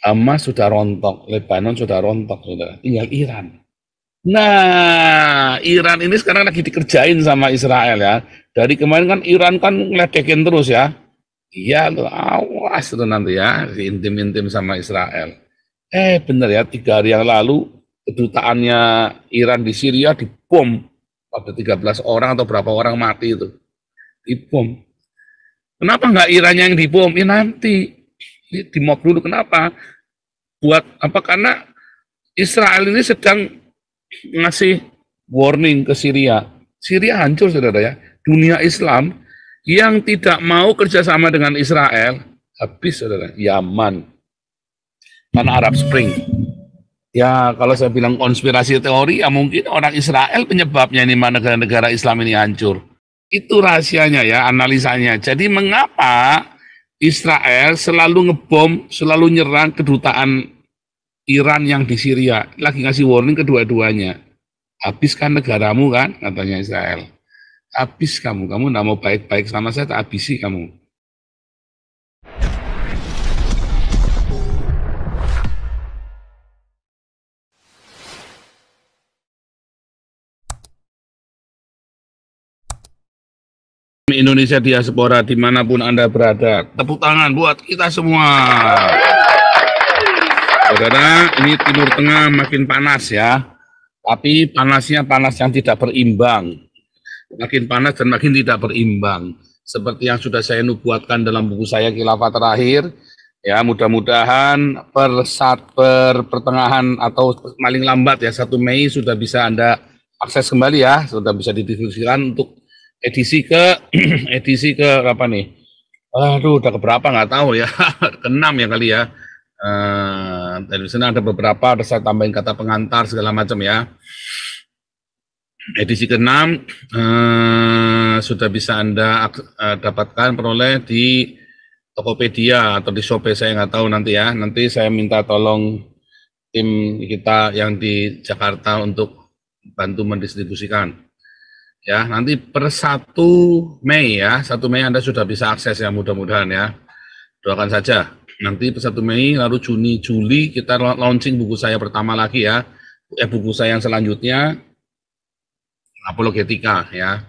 Hamas sudah rontok, Lebanon sudah rontok, saudara. Tinggal Iran. Nah, Iran ini sekarang lagi dikerjain sama Israel ya. Dari kemarin kan Iran kan ngeledekin terus ya. Iya, lo awas tuh nanti ya, intim-intim sama Israel. Bener ya, 3 hari yang lalu kedutaannya Iran di Syria dibom. Ada 13 orang atau berapa orang mati itu. Dibom. Kenapa nggak Irannya yang dibom? Ya nanti dimob dulu. Kenapa? Buat apa? Karena Israel ini sedang ngasih warning ke Syria. Syria hancur, saudara ya. Dunia Islam yang tidak mau kerjasama dengan Israel, habis, saudara. Yaman. Karena Arab Spring. Ya, kalau saya bilang konspirasi teori, ya mungkin orang Israel penyebabnya ini mana negara-negara Islam ini hancur. Itu rahasianya ya, analisanya. Jadi mengapa Israel selalu ngebom, selalu nyerang kedutaan Iran yang di Syria, lagi ngasih warning kedua-duanya. Habiskan negaramu kan, katanya Israel. Habis kamu nggak mau baik-baik sama saya, tak habisi kamu. Indonesia diaspora dimanapun Anda berada, tepuk tangan buat kita semua. Saudara, ini Timur Tengah makin panas ya, tapi panasnya panas yang tidak berimbang. Makin panas dan makin tidak berimbang. Seperti yang sudah saya nubuatkan dalam buku saya Khilafah Terakhir, ya mudah-mudahan per pertengahan atau paling lambat ya 1 Mei sudah bisa Anda akses kembali ya, sudah bisa didiskusikan untuk edisi ke apa nih? Aduh, udah keberapa nggak tahu ya, ke-6 ya kali ya. Dari sana ada beberapa, ada saya tambahin kata pengantar segala macam ya. Edisi ke-6 sudah bisa Anda dapatkan, peroleh di Tokopedia atau di Shopee, saya nggak tahu nanti ya. Nanti saya minta tolong tim kita yang di Jakarta untuk bantu mendistribusikan. Ya, nanti per 1 Mei ya, 1 Mei Anda sudah bisa akses ya, mudah-mudahan ya. Doakan saja. Nanti per 1 Mei, lalu Juni, Juli kita launching buku saya pertama lagi ya. Buku saya yang selanjutnya apologetika ya,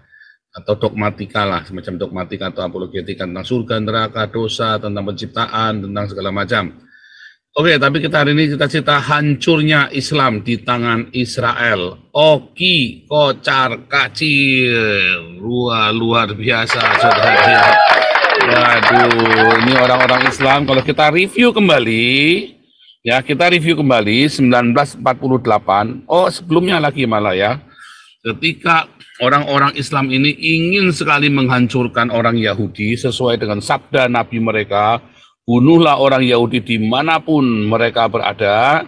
atau dogmatika lah, semacam dogmatika atau apologetika tentang surga, neraka, dosa, tentang penciptaan, tentang segala macam. Oke, tapi kita hari ini cita-cita hancurnya Islam di tangan Israel. Oki, kocar, kacir, luar biasa, saudara. Waduh, ini orang-orang Islam. Kalau kita review kembali, ya kita review kembali 1948. Oh, sebelumnya lagi malah ya. Ketika orang-orang Islam ini ingin sekali menghancurkan orang Yahudi sesuai dengan sabda Nabi mereka, bunuhlah orang Yahudi dimanapun mereka berada.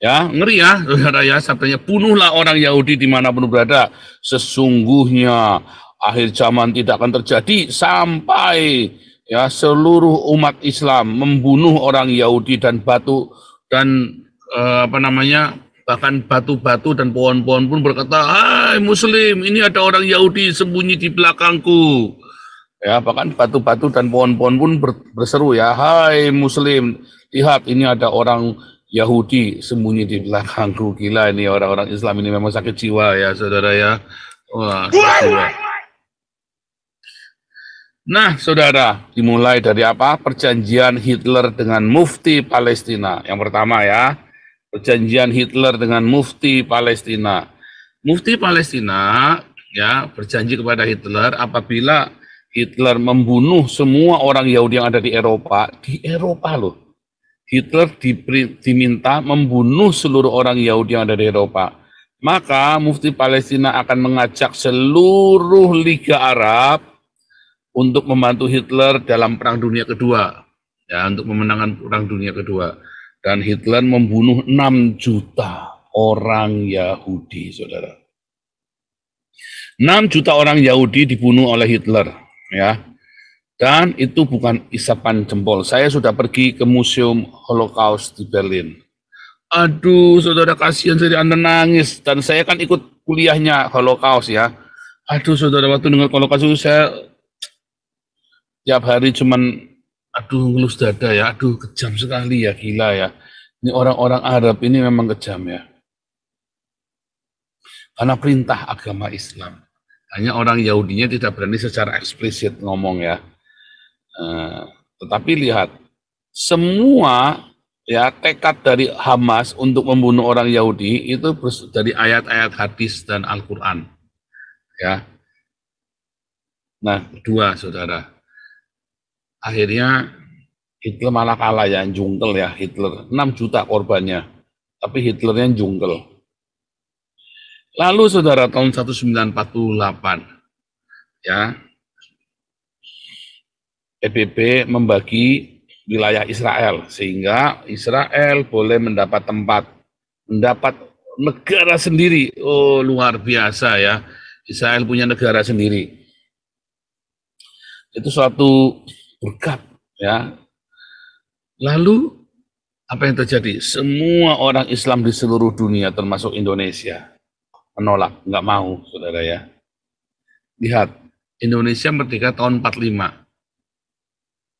Ya, ngeri ya, saudara ya, sabdanya bunuhlah orang Yahudi dimanapun berada. Sesungguhnya akhir zaman tidak akan terjadi sampai ya seluruh umat Islam membunuh orang Yahudi dan bahkan batu-batu dan pohon-pohon pun berkata, hai Muslim, ini ada orang Yahudi sembunyi di belakangku. Ya, bahkan batu-batu dan pohon-pohon pun berseru ya, hai Muslim, lihat ini ada orang Yahudi sembunyi di belakangku. Gila ini orang-orang Islam ini memang sakit jiwa ya, saudara ya. Wah, sakit jiwa. Nah, saudara, dimulai dari apa? Perjanjian Hitler dengan Mufti Palestina. Yang pertama ya, perjanjian Hitler dengan Mufti Palestina. Mufti Palestina ya berjanji kepada Hitler apabila Hitler membunuh semua orang Yahudi yang ada di Eropa loh. Hitler diminta membunuh seluruh orang Yahudi yang ada di Eropa. Maka Mufti Palestina akan mengajak seluruh Liga Arab untuk membantu Hitler dalam Perang Dunia Kedua. Ya, untuk memenangkan Perang Dunia Kedua. Dan Hitler membunuh 6 juta orang Yahudi, saudara. 6 juta orang Yahudi dibunuh oleh Hitler. Ya, dan itu bukan isapan jempol. Saya sudah pergi ke Museum Holocaust di Berlin. Aduh, saudara, kasihan saya, Anda nangis. Dan saya kan ikut kuliahnya Holocaust ya. Aduh, saudara, waktu dengar Holocaust itu saya tiap hari cuman aduh ngelus dada ya, aduh kejam sekali ya, gila ya. Ini orang-orang Arab ini memang kejam ya. Karena perintah agama Islam. Hanya orang Yahudinya tidak berani secara eksplisit ngomong ya. Tetapi lihat, semua ya tekad dari Hamas untuk membunuh orang Yahudi itu dari ayat-ayat hadis dan Al-Quran. Ya. Nah, kedua saudara, akhirnya Hitler malah kalah ya, jungkel ya Hitler. 6 juta korbannya, tapi Hitlernya jungkel. Lalu saudara tahun 1948, ya, PBB membagi wilayah Israel, sehingga Israel boleh mendapat tempat, mendapat negara sendiri. Oh, luar biasa ya, Israel punya negara sendiri. Itu suatu berkat ya. Lalu apa yang terjadi? Semua orang Islam di seluruh dunia termasuk Indonesia menolak, nggak mau, saudara ya. Lihat, Indonesia merdeka tahun 45.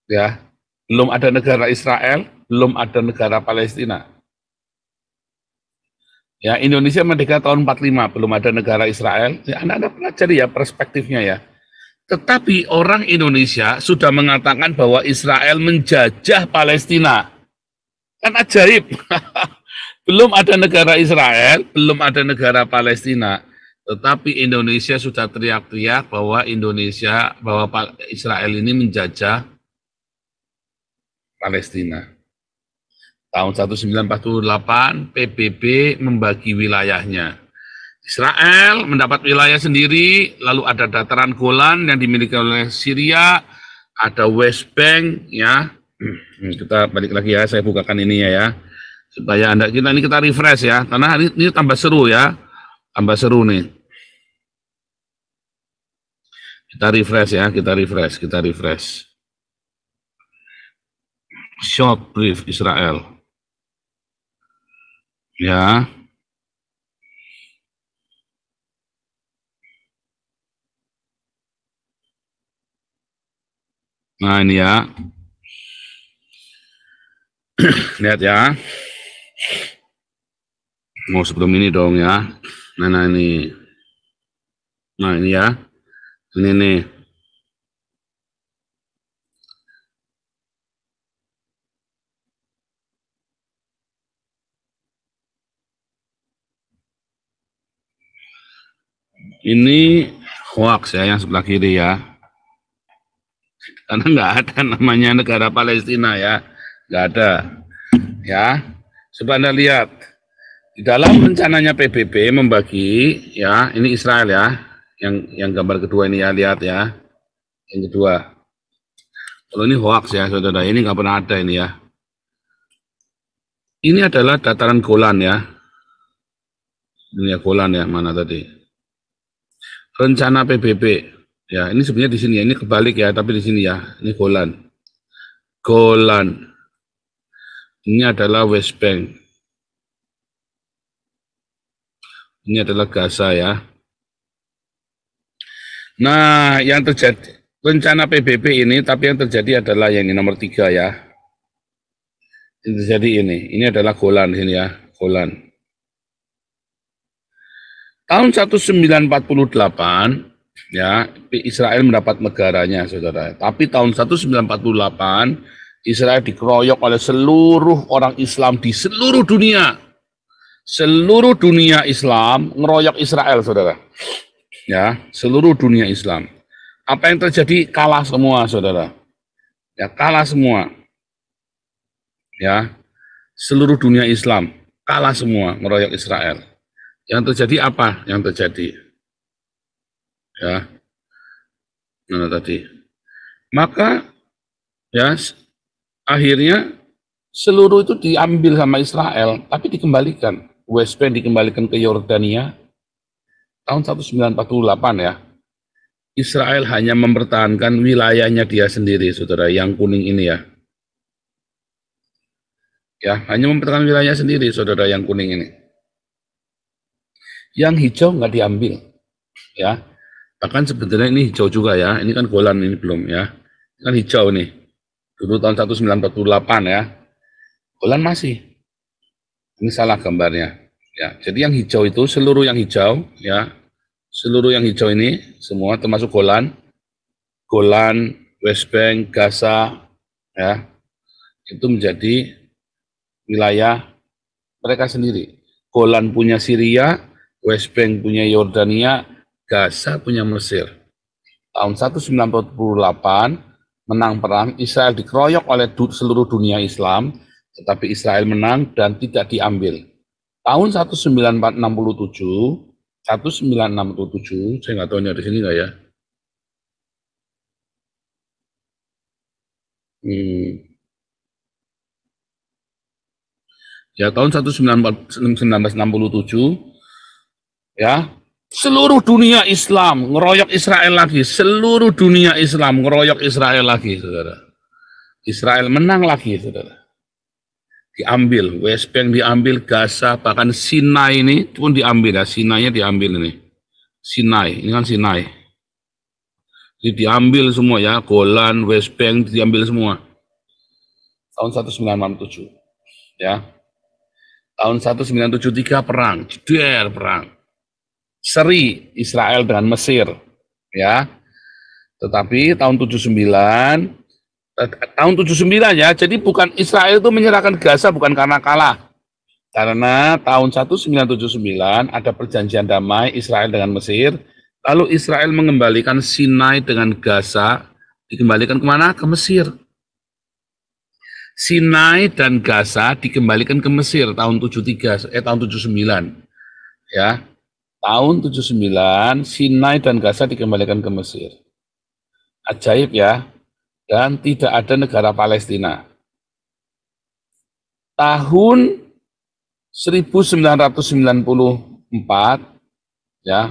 Ya, belum ada negara Israel, belum ada negara Palestina. Ya, Indonesia merdeka tahun 45, belum ada negara Israel. Ya, Anda pelajari ya perspektifnya ya. Tetapi orang Indonesia sudah mengatakan bahwa Israel menjajah Palestina. Kan ajaib. Belum ada negara Israel, belum ada negara Palestina. Tetapi Indonesia sudah teriak-teriak bahwa Israel ini menjajah Palestina. Tahun 1948 PBB membagi wilayahnya. Israel mendapat wilayah sendiri, lalu ada dataran Golan yang dimiliki oleh Syria, ada West Bank ya. Kita balik lagi ya, saya bukakan ini ya, supaya kita refresh ya, karena ini tambah seru ya, tambah seru nih. Kita refresh ya, kita refresh. Short brief Israel. Ya. Nah ini ya. Lihat ya. Mau sebelum ini dong ya. Nah ini. Nah ini ya. Ini nih. Ini hoax ya yang sebelah kiri ya. Karena nggak ada namanya negara Palestina ya. Nggak ada. Ya. Coba Anda lihat. Di dalam rencananya PBB membagi ya, ini Israel ya. Yang gambar kedua ini ya, lihat ya. Yang kedua. Kalau ini hoax ya, saudara. Ini nggak pernah ada ini ya. Ini adalah dataran Golan ya. Ini ya Golan ya, mana tadi? Rencana PBB. Ya, ini sebenarnya di sini ya. Ini kebalik ya, tapi di sini ya. Ini Golan. Golan. Ini adalah West Bank. Ini adalah Gaza ya. Nah, yang terjadi rencana PBB ini, tapi yang terjadi adalah yang ini nomor 3 ya. Yang terjadi ini adalah Golan ini ya, Golan. Tahun 1948 ya, Israel mendapat negaranya, saudara. Tapi tahun 1948 Israel dikeroyok oleh seluruh orang Islam di seluruh dunia. Seluruh dunia Islam ngeroyok Israel, saudara. Ya, seluruh dunia Islam. Apa yang terjadi? Kalah semua, saudara. Ya, kalah semua. Ya, seluruh dunia Islam kalah semua ngeroyok Israel. Yang terjadi apa? Yang terjadi? Ya, mana tadi? Maka, ya, akhirnya seluruh itu diambil sama Israel, tapi dikembalikan. West Bank dikembalikan ke Yordania tahun 1948 ya. Israel hanya mempertahankan wilayahnya dia sendiri, saudara, yang kuning ini ya. Ya, hanya mempertahankan wilayahnya sendiri, saudara, yang kuning ini. Yang hijau nggak diambil, ya. Bahkan sebenarnya ini hijau juga ya. Ini kan Golan ini belum ya. Ini kan hijau nih. dulu tahun 1948 ya. Golan masih. Ini salah gambarnya. Ya, jadi yang hijau itu seluruh yang hijau ya. Seluruh yang hijau ini semua termasuk Golan, West Bank, Gaza ya. Itu menjadi wilayah mereka sendiri. Golan punya Syria, West Bank punya Yordania, Gaza punya Mesir. Tahun 1948 menang perang, Israel dikeroyok oleh seluruh dunia Islam, tetapi Israel menang dan tidak diambil. Tahun 1967, saya nggak tahu ini ada di sini nggak ya. Ya, tahun 1967 ya, seluruh dunia Islam ngeroyok Israel lagi, seluruh dunia Islam ngeroyok Israel lagi, saudara. Israel menang lagi, saudara. Diambil, West Bank diambil, Gaza, bahkan Sinai ini pun diambil ya, Sinai-nya diambil ini. Sinai, ini kan Sinai. Jadi diambil semua ya, Golan, West Bank diambil semua. Tahun 1967 ya. Tahun 1973 perang, jeder perang. Seri Israel dengan Mesir ya. Tetapi tahun 79 ya, jadi bukan Israel itu menyerahkan Gaza bukan karena kalah. Karena tahun 1979 ada perjanjian damai Israel dengan Mesir, lalu Israel mengembalikan Sinai dengan Gaza, dikembalikan kemana? Ke Mesir. Sinai dan Gaza dikembalikan ke Mesir tahun 79. Ya. Tahun 79 Sinai dan Gaza dikembalikan ke Mesir. Ajaib ya. Dan tidak ada negara Palestina. Tahun 1994 ya,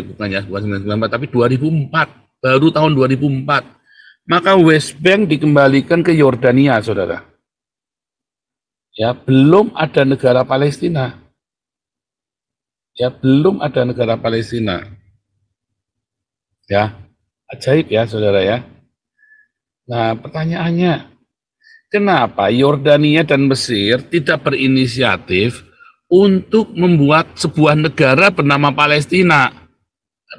bukan 1994 tapi 2004, baru tahun 2004. Maka West Bank dikembalikan ke Yordania, saudara. Ya, belum ada negara Palestina. Ya, belum ada negara Palestina. Ya, ajaib ya, saudara ya. Nah, pertanyaannya, kenapa Yordania dan Mesir tidak berinisiatif untuk membuat sebuah negara bernama Palestina?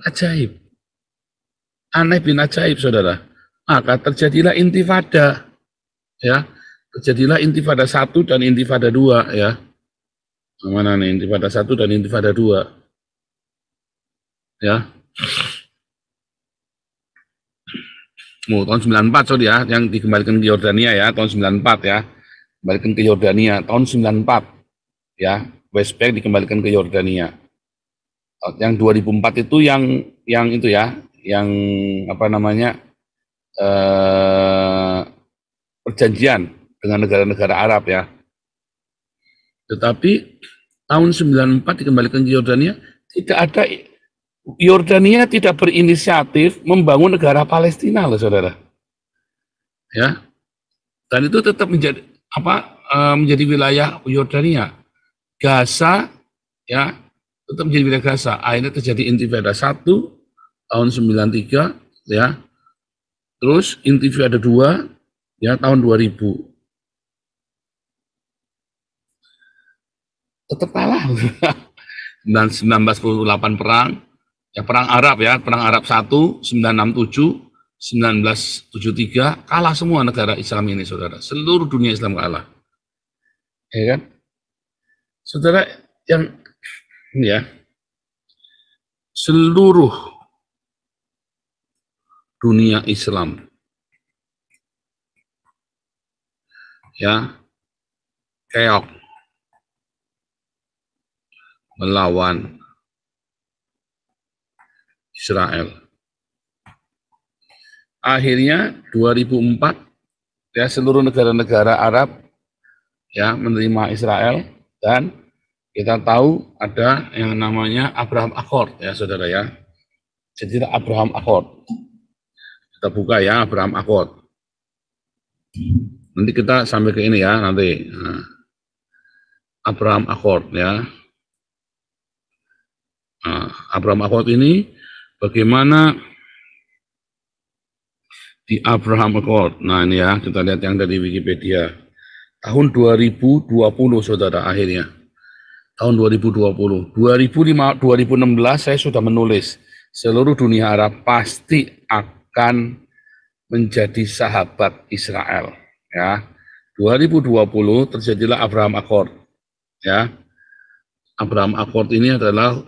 Ajaib. Aneh bin ajaib, saudara. Maka terjadilah intifada. Ya, terjadilah intifada 1 dan intifada 2 ya. Mana nih intifada 1 dan intifada 2? Ya. Tahun 94 sorry ya, yang dikembalikan ke Yordania ya, tahun 94 ya. Kembalikan ke Yordania tahun 94 ya. West Bank dikembalikan ke Yordania. Yang 2004 itu yang itu ya, yang apa namanya? Perjanjian dengan negara-negara Arab ya. Tetapi tahun 94 dikembalikan ke Yordania, tidak ada, Yordania tidak berinisiatif membangun negara Palestina loh, saudara. Ya. Dan itu tetap menjadi menjadi wilayah Yordania. Gaza ya, tetap menjadi wilayah Gaza. Akhirnya terjadi intifada 1 tahun 93 ya. Terus intifada 2 ya tahun 2000. Tetap kalah. Dan 1948 perang, ya perang Arab ya, perang Arab 1, 967, 1973, kalah semua negara Islam ini, saudara. Seluruh dunia Islam kalah. Ya kan? Saudara, yang ya, seluruh dunia Islam ya keok melawan Israel. Akhirnya 2004 ya seluruh negara-negara Arab ya menerima Israel, dan kita tahu ada yang namanya Abraham Accord ya, saudara ya. Jadi Abraham Accord. Kita buka ya Abraham Accord. Nanti kita sampai ke ini ya nanti. Nah, Abraham Accord ya. Nah, Abraham Accord ini bagaimana di Abraham Accord. Nah ini ya, kita lihat yang dari Wikipedia. Tahun 2020 saudara akhirnya. Tahun 2020. 2016 saya sudah menulis, seluruh dunia Arab pasti akan menjadi sahabat Israel. Ya, 2020 terjadilah Abraham Accord. Ya, Abraham Accord ini adalah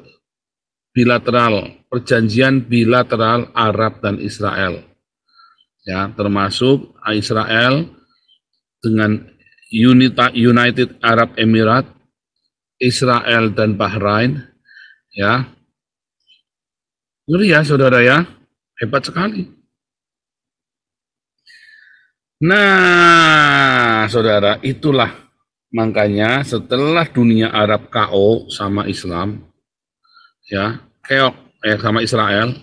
perjanjian bilateral Arab dan Israel. Ya, termasuk Israel dengan United Arab Emirates, Israel dan Bahrain, ya. Ngeri ya saudara ya, hebat sekali. Nah saudara, itulah makanya setelah dunia Arab KO sama Islam, ya, keok sama Israel,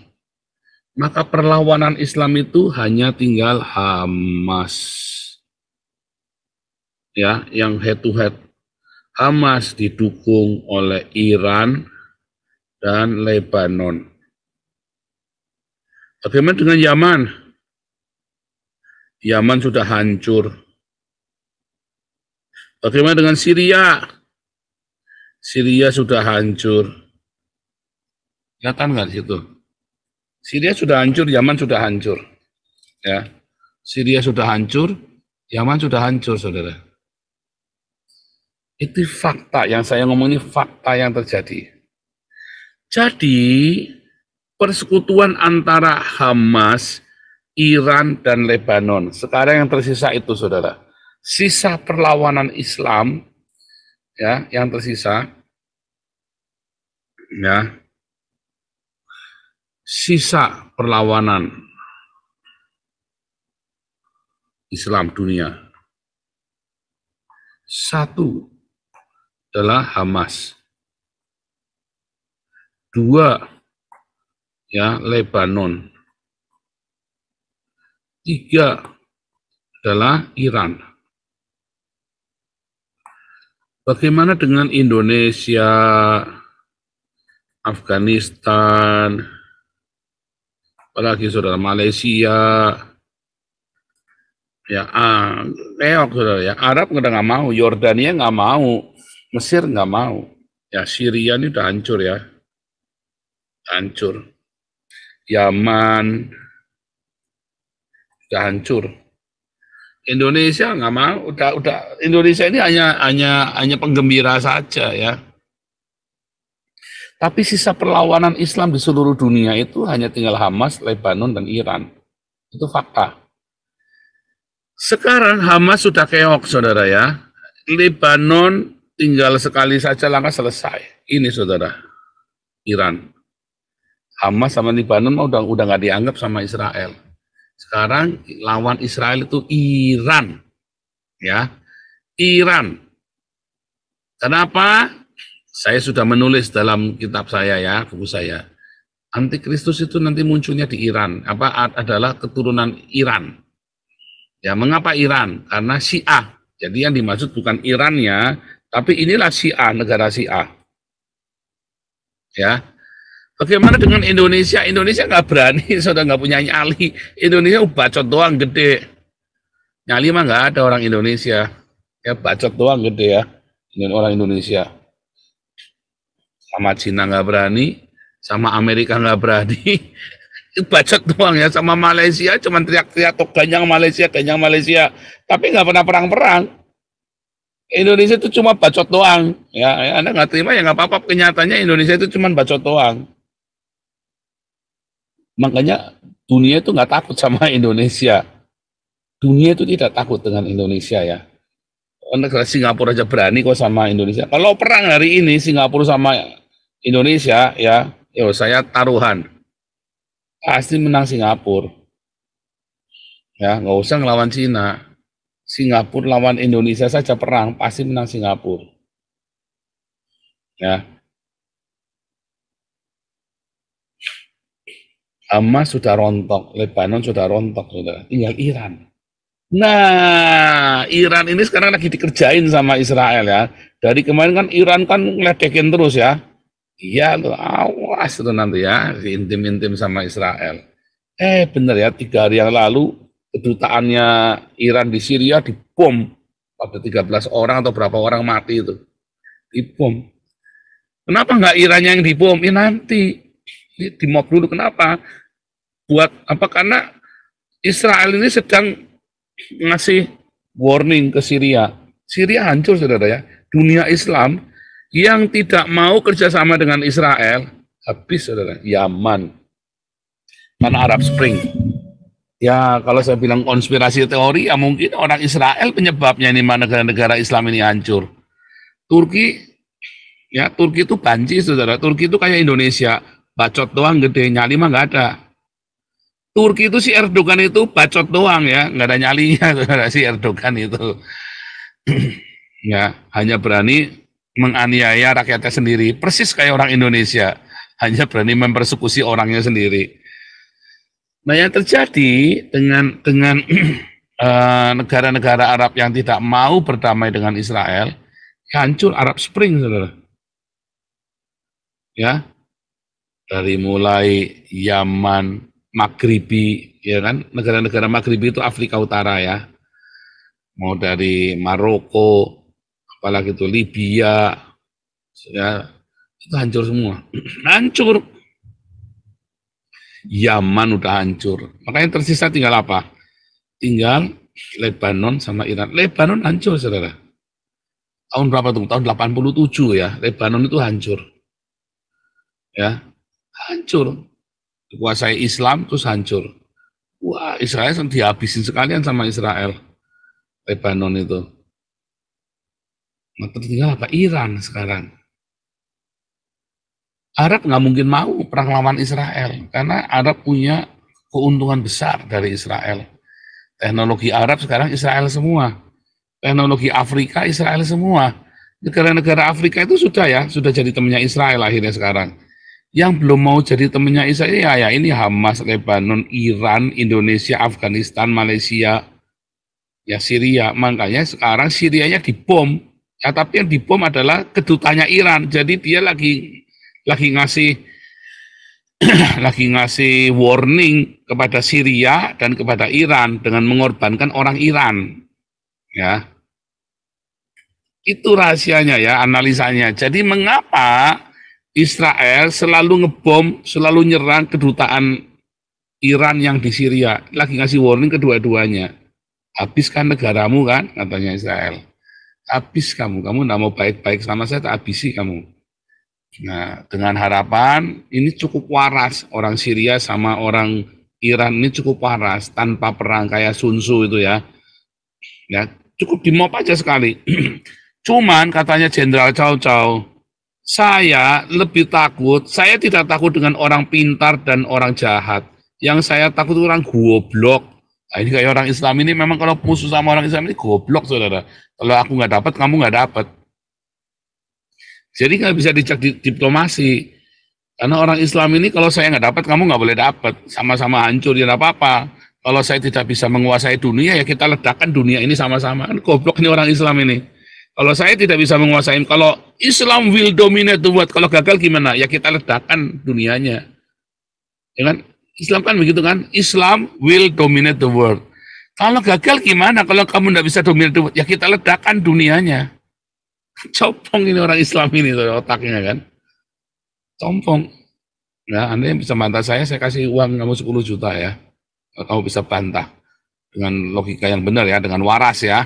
maka perlawanan Islam itu hanya tinggal Hamas, ya, yang head to head. Hamas didukung oleh Iran dan Lebanon. Bagaimana dengan Yaman? Yaman sudah hancur. Bagaimana dengan Syria? Syria sudah hancur. Kelihatan nggak di situ? Syria sudah hancur, Yaman sudah hancur. Ya, Syria sudah hancur, Yaman sudah hancur, saudara. Itu fakta yang saya ngomong, ini fakta yang terjadi. Jadi persekutuan antara Hamas, Iran, dan Lebanon. Sekarang yang tersisa itu, saudara. Sisa perlawanan Islam, ya, yang tersisa, ya, sisa perlawanan Islam dunia. Satu adalah Hamas. Dua, ya, Lebanon. Tiga adalah Iran. Bagaimana dengan Indonesia, Afghanistan, apalagi saudara, Malaysia, ya, saudara ya, Arab nggak mau, Yordania nggak mau, Mesir nggak mau, ya, Syria ini udah hancur ya, hancur, Yaman udah hancur, Indonesia nggak mau, udah Indonesia ini hanya penggembira saja ya. Tapi sisa perlawanan Islam di seluruh dunia itu hanya tinggal Hamas, Lebanon, dan Iran. Itu fakta. Sekarang Hamas sudah keok, saudara ya. Lebanon tinggal sekali saja langkah selesai. Ini saudara, Iran. Hamas sama Lebanon udah nggak dianggap sama Israel. Sekarang lawan Israel itu Iran, ya, Iran. Kenapa? Saya sudah menulis dalam kitab saya ya, buku saya. Antikristus itu nanti munculnya di Iran, adalah keturunan Iran. Ya, mengapa Iran? Karena Syiah. Jadi yang dimaksud bukan Irannya, tapi inilah Syiah, negara Syiah. Ya. Bagaimana dengan Indonesia? Indonesia nggak berani, sudah nggak punya nyali. Indonesia bacot doang gede. Nyali mah nggak ada orang Indonesia. Ya bacot doang gede ya. Ini orang Indonesia. Sama Cina nggak berani, sama Amerika nggak berani. Bacot doang ya. Sama Malaysia cuman teriak-teriak, ganyang Malaysia, ganyang Malaysia. Tapi nggak pernah perang-perang. Indonesia itu cuma bacot doang. Ya, Anda nggak terima ya nggak apa-apa. Kenyataannya Indonesia itu cuma bacot doang. Makanya dunia itu nggak takut sama Indonesia. Dunia itu tidak takut dengan Indonesia ya. Negara Singapura aja berani kok sama Indonesia. Kalau perang hari ini Singapura sama Indonesia ya, saya taruhan pasti menang Singapura. Ya, nggak usah ngelawan Cina. Singapura lawan Indonesia saja perang pasti menang Singapura. Ya. Hamas sudah rontok, Lebanon sudah rontok, saudara. Tinggal Iran. Nah, Iran ini sekarang lagi dikerjain sama Israel ya. Dari kemarin kan Iran kan ngeledekin terus ya. Iya, awas tuh nanti ya, intim-intim sama Israel. Bener ya, 3 hari yang lalu kedutaannya Iran di Syria dibom, pada 13 orang atau berapa orang mati itu, dibom. Kenapa nggak Irannya yang dibom? Ya nanti dimob dulu. Kenapa? Buat apa? Karena Israel ini sedang ngasih warning ke Syria. Syria hancur, saudara ya. Dunia Islam yang tidak mau kerjasama dengan Israel habis, saudara. Yaman, karena Arab Spring. Ya, kalau saya bilang konspirasi teori, ya mungkin orang Israel penyebabnya ini, mana negara-negara Islam ini hancur. Turki, ya Turki itu banci, saudara. Turki itu kayak Indonesia, bacot doang, gede, nyali mah nggak ada. Turki itu si Erdogan itu bacot doang ya, nggak ada nyalinya, saudara, si Erdogan itu. Ya, hanya berani menganiaya rakyatnya sendiri, persis kayak orang Indonesia, hanya berani mempersekusi orangnya sendiri. Nah, yang terjadi dengan negara-negara Arab yang tidak mau berdamai dengan Israel, hancur Arab Spring, saudara. Ya, dari mulai Yaman, Maghribi, ya kan, negara-negara Maghribi itu Afrika Utara ya, mau dari Maroko, apalagi itu Libya, ya itu hancur semua, hancur. Yaman udah hancur, makanya tersisa tinggal apa? Tinggal Lebanon sama Iran. Lebanon hancur, saudara. Tahun berapa tuh? Tahun 87 ya, Lebanon itu hancur. Ya, hancur. Dikuasai Islam terus hancur. Wah, Israel dihabisin sekalian sama Israel. Lebanon itu. Nah, tertinggal apa? Iran sekarang. Arab nggak mungkin mau perang lawan Israel karena Arab punya keuntungan besar dari Israel. Teknologi Arab sekarang Israel semua. Teknologi Afrika Israel semua. Negara-negara Afrika itu sudah jadi temannya Israel akhirnya sekarang. Yang belum mau jadi temannya Israel ya ini Hamas, Lebanon, Iran, Indonesia, Afghanistan, Malaysia, ya Syria. Makanya sekarang Syrianya dibom. Ya, tapi yang dibom adalah kedutanya Iran. Jadi dia lagi ngasih lagi ngasih warning kepada Syria dan kepada Iran dengan mengorbankan orang Iran. Ya, itu rahasianya ya, analisanya. Jadi mengapa Israel selalu ngebom, selalu nyerang kedutaan Iran yang di Syria? Lagi ngasih warning kedua-duanya. Habiskan negaramu kan, katanya Israel. Habis kamu nggak mau baik-baik sama saya, tak habisi kamu. Nah, dengan harapan ini cukup waras, orang Syria sama orang Iran ini cukup waras, tanpa perang kayak Sun Tzu itu ya. Ya, cukup dimop aja sekali. Cuman katanya Jenderal Chow Chow, saya lebih takut, saya tidak takut dengan orang pintar dan orang jahat. Yang saya takut orang goblok. Nah, ini kayak orang Islam ini memang kalau musuh sama orang Islam ini goblok, saudara. Kalau aku nggak dapat, kamu nggak dapat. Jadi nggak bisa dicek diplomasi. Karena orang Islam ini kalau saya nggak dapat, kamu nggak boleh dapat. Sama-sama hancur, ya nggak apa-apa. Kalau saya tidak bisa menguasai dunia, ya kita ledakan dunia ini sama-sama. Kan goblok ini orang Islam ini. Kalau saya tidak bisa menguasai, kalau Islam will dominate the world, kalau gagal gimana? Ya kita ledakan dunianya. Ya kan? Islam kan begitu kan? Islam will dominate the world. Kalau gagal gimana? Kalau kamu tidak bisa dominate the world, ya kita ledakan dunianya. Compong ini orang Islam ini otaknya kan. Compong. Nah, Anda yang bisa bantah saya kasih uang kamu 10 juta ya. Kamu bisa bantah dengan logika yang benar ya, dengan waras ya.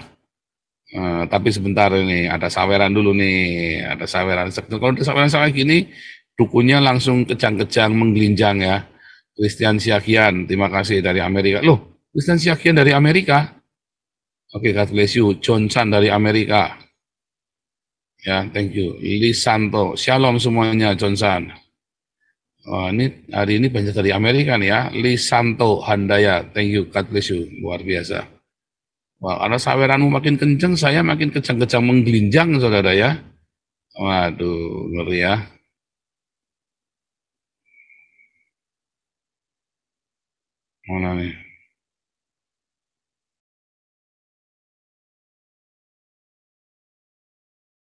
Tapi sebentar ini ada saweran dulu nih, ada saweran. Kalau ada saweran gini, dukunnya langsung kejang-kejang menggelinjang ya. Christian Siagian, terima kasih dari Amerika. Loh, Christian Siagian dari Amerika? Oke, God bless you. John Chan dari Amerika. Ya, thank you. Lisanto, shalom semuanya, John Chan. Oh, ini hari ini banyak dari Amerika nih ya. Lisanto Handaya, thank you, God bless you. Luar biasa. Wah, karena saweranmu makin kenceng, saya makin kejang-kejang menggelinjang, saudara ya. Waduh, ngeri ya. Mana nih?